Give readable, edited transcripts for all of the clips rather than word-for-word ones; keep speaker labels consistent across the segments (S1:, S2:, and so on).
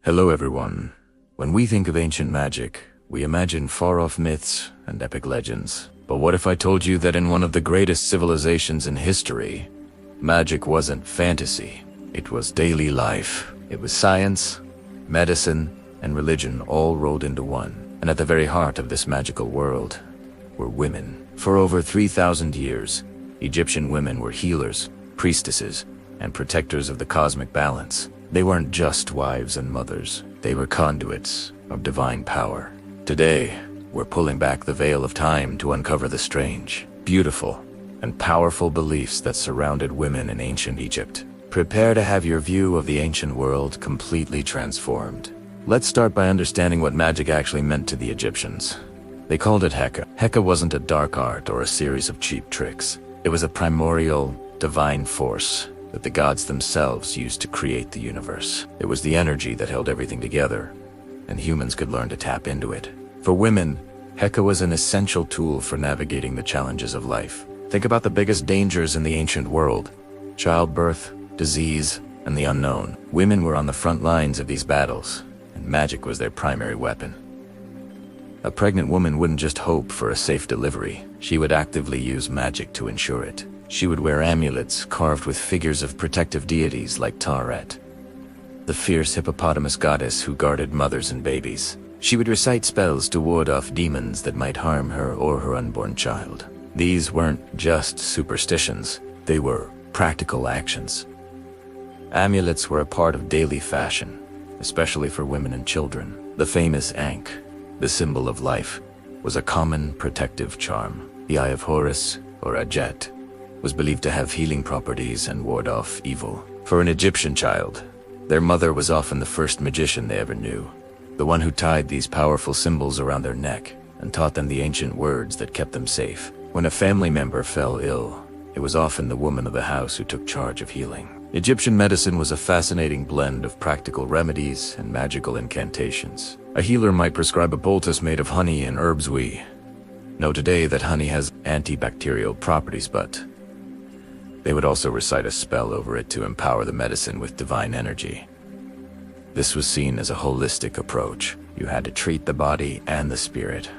S1: Hello everyone. When we think of ancient magic, we imagine far-off myths and epic legends. But what if I told you that in one of the greatest civilizations in history, magic wasn't fantasy, it was daily life. It was science, medicine, and religion all rolled into one. And at the very heart of this magical world were women. For over 3,000 years, Egyptian women were healers, priestesses, and protectors of the cosmic balance. They weren't just wives and mothers, they were conduits of divine power. Today, we're pulling back the veil of time to uncover the strange, beautiful, and powerful beliefs that surrounded women in ancient Egypt. Prepare to have your view of the ancient world completely transformed. Let's start by understanding what magic actually meant to the Egyptians. They called it Heka. Heka wasn't a dark art or a series of cheap tricks. It was a primordial, divine force that the gods themselves used to create the universe. It was the energy that held everything together, and humans could learn to tap into it. For women, Heka was an essential tool for navigating the challenges of life. Think about the biggest dangers in the ancient world: childbirth, disease, and the unknown. Women were on the front lines of these battles, and magic was their primary weapon. A pregnant woman wouldn't just hope for a safe delivery, she would actively use magic to ensure it. She would wear amulets carved with figures of protective deities like Taret, the fierce hippopotamus goddess who guarded mothers and babies. She would recite spells to ward off demons that might harm her or her unborn child. These weren't just superstitions, they were practical actions. Amulets were a part of daily fashion, especially for women and children. The famous Ankh, the symbol of life, was a common protective charm. The Eye of Horus, or Ajet, was believed to have healing properties and ward off evil. For an Egyptian child, their mother was often the first magician they ever knew, the one who tied these powerful symbols around their neck and taught them the ancient words that kept them safe. When a family member fell ill, it was often the woman of the house who took charge of healing. Egyptian medicine was a fascinating blend of practical remedies and magical incantations. A healer might prescribe a poultice made of honey and herbs we know today that honey has antibacterial properties, but they would also recite a spell over it to empower the medicine with divine energy. This was seen as a holistic approach. You had to treat the body and the spirit,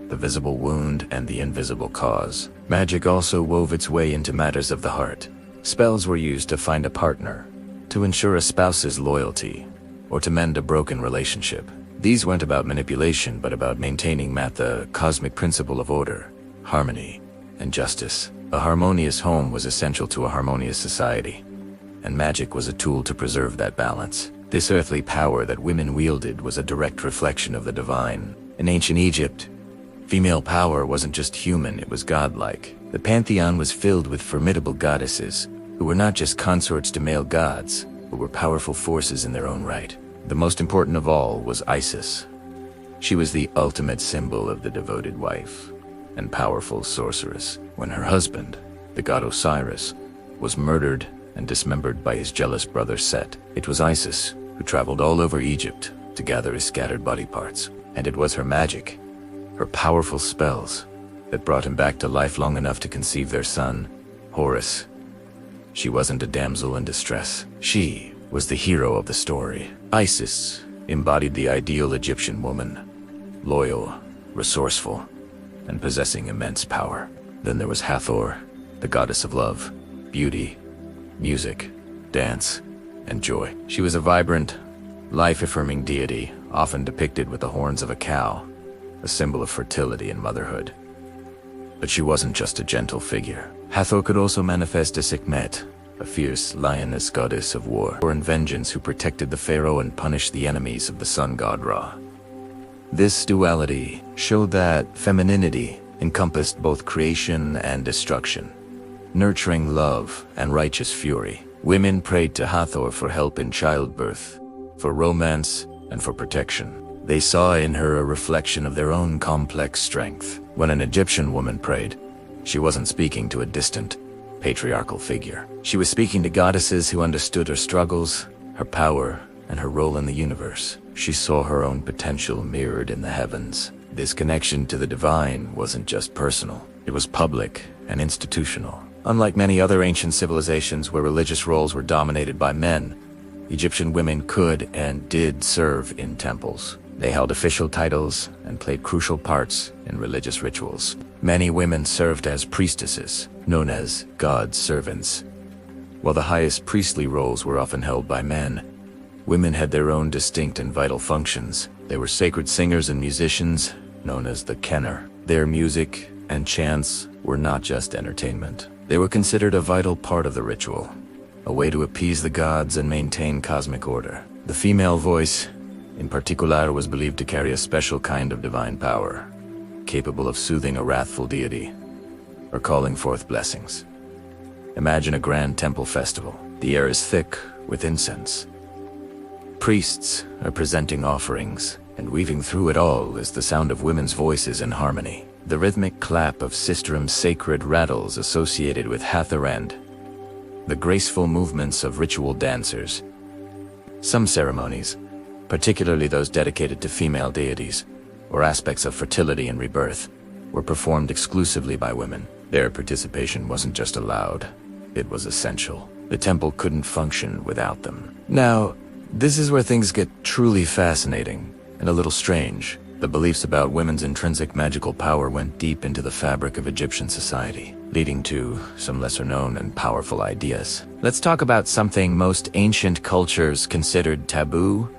S1: the visible wound and the invisible cause. Magic also wove its way into matters of the heart. Spells were used to find a partner, to ensure a spouse's loyalty, or to mend a broken relationship. These weren't about manipulation, but about maintaining the cosmic principle of order, harmony, and justice. A harmonious home was essential to a harmonious society, and magic was a tool to preserve that balance. This earthly power that women wielded was a direct reflection of the divine. In ancient Egypt, female power wasn't just human, it was godlike. The pantheon was filled with formidable goddesses, who were not just consorts to male gods, but were powerful forces in their own right. The most important of all was Isis. She was the ultimate symbol of the devoted wife and powerful sorceress. When her husband, the god Osiris, was murdered and dismembered by his jealous brother Set, it was Isis who traveled all over Egypt to gather his scattered body parts. And it was her magic, her powerful spells, that brought him back to life long enough to conceive their son, Horus. She wasn't a damsel in distress. She was the hero of the story. Isis embodied the ideal Egyptian woman, loyal, resourceful, and possessing immense power. Then there was Hathor, the goddess of love, beauty, music, dance, and joy. She was a vibrant, life-affirming deity, often depicted with the horns of a cow, a symbol of fertility and motherhood. But she wasn't just a gentle figure. Hathor could also manifest as Sekhmet, a fierce lioness goddess of war and vengeance who protected the pharaoh and punished the enemies of the sun god Ra. This duality showed that femininity encompassed both creation and destruction, nurturing love and righteous fury. Women prayed to Hathor for help in childbirth, for romance, and for protection. They saw in her a reflection of their own complex strength. When an Egyptian woman prayed, she wasn't speaking to a distant, patriarchal figure. She was speaking to goddesses who understood her struggles, her power, and her role in the universe. She saw her own potential mirrored in the heavens. This connection to the divine wasn't just personal, it was public and institutional. Unlike many other ancient civilizations where religious roles were dominated by men, Egyptian women could and did serve in temples. They held official titles and played crucial parts in religious rituals. Many women served as priestesses, known as God's servants. While the highest priestly roles were often held by men, women had their own distinct and vital functions. They were sacred singers and musicians, known as the Kenner. Their music and chants were not just entertainment. They were considered a vital part of the ritual, a way to appease the gods and maintain cosmic order. The female voice, in particular, was believed to carry a special kind of divine power, capable of soothing a wrathful deity or calling forth blessings. Imagine a grand temple festival. The air is thick with incense. Priests are presenting offerings, and weaving through it all is the sound of women's voices in harmony. The rhythmic clap of Sistrum's sacred rattles associated with Hathor and the graceful movements of ritual dancers. Some ceremonies, particularly those dedicated to female deities or aspects of fertility and rebirth, were performed exclusively by women. Their participation wasn't just allowed, it was essential. The temple couldn't function without them. Now, this is where things get truly fascinating and a little strange. The beliefs about women's intrinsic magical power went deep into the fabric of Egyptian society, leading to some lesser-known and powerful ideas. Let's talk about something most ancient cultures considered taboo: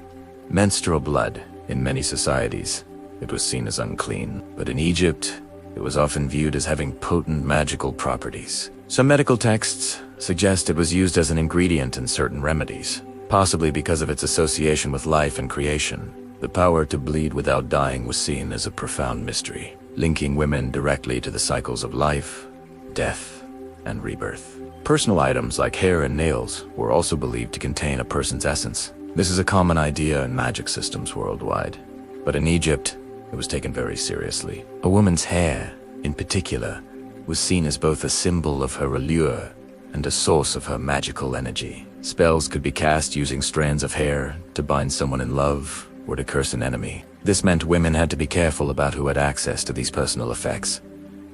S1: menstrual blood. In many societies, it was seen as unclean, but in Egypt, it was often viewed as having potent magical properties. Some medical texts suggest it was used as an ingredient in certain remedies, possibly because of its association with life and creation. The power to bleed without dying was seen as a profound mystery, linking women directly to the cycles of life, death, and rebirth. Personal items like hair and nails were also believed to contain a person's essence. This is a common idea in magic systems worldwide, but in Egypt, it was taken very seriously. A woman's hair, in particular, was seen as both a symbol of her allure and a source of her magical energy. Spells could be cast using strands of hair to bind someone in love or to curse an enemy. This meant women had to be careful about who had access to these personal effects,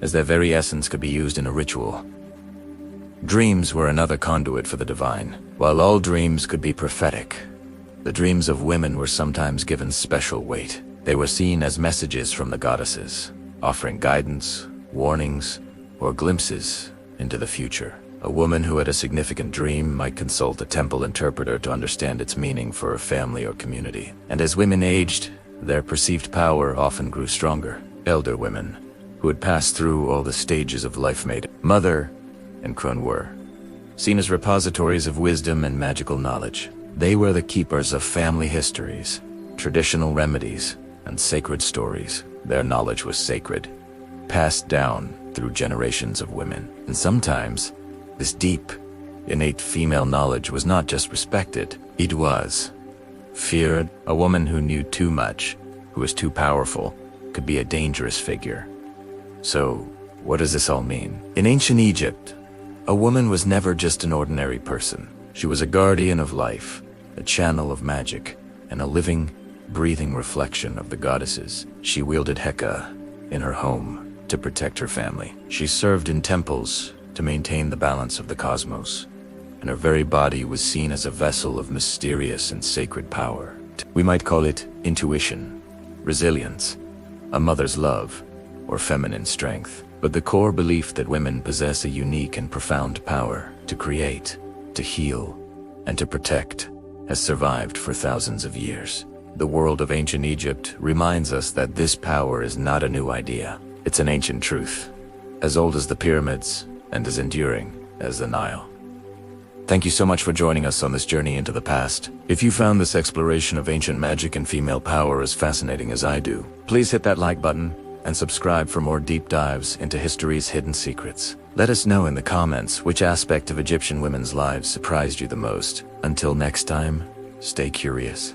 S1: as their very essence could be used in a ritual. Dreams were another conduit for the divine. While all dreams could be prophetic, the dreams of women were sometimes given special weight. They were seen as messages from the goddesses, offering guidance, warnings, or glimpses into the future. A woman who had a significant dream might consult a temple interpreter to understand its meaning for her family or community. And as women aged, their perceived power often grew stronger. Elder women, who had passed through all the stages of life, made mother and crone were seen as repositories of wisdom and magical knowledge. They were the keepers of family histories, traditional remedies, and sacred stories. Their knowledge was sacred, passed down through generations of women. And sometimes, this deep, innate female knowledge was not just respected, it was feared. A woman who knew too much, who was too powerful, could be a dangerous figure. So, what does this all mean? In ancient Egypt, a woman was never just an ordinary person. She was a guardian of life, a channel of magic, and a living, breathing reflection of the goddesses. She wielded Heka in her home to protect her family. She served in temples to maintain the balance of the cosmos, and her very body was seen as a vessel of mysterious and sacred power. We might call it intuition, resilience, a mother's love, or feminine strength. But the core belief that women possess a unique and profound power to create, to heal, and to protect has survived for thousands of years. The world of ancient Egypt reminds us that this power is not a new idea. It's an ancient truth, as old as the pyramids and as enduring as the Nile. Thank you so much for joining us on this journey into the past. If you found this exploration of ancient magic and female power as fascinating as I do, please hit that like button and subscribe for more deep dives into history's hidden secrets. Let us know in the comments which aspect of Egyptian women's lives surprised you the most. Until next time, stay curious.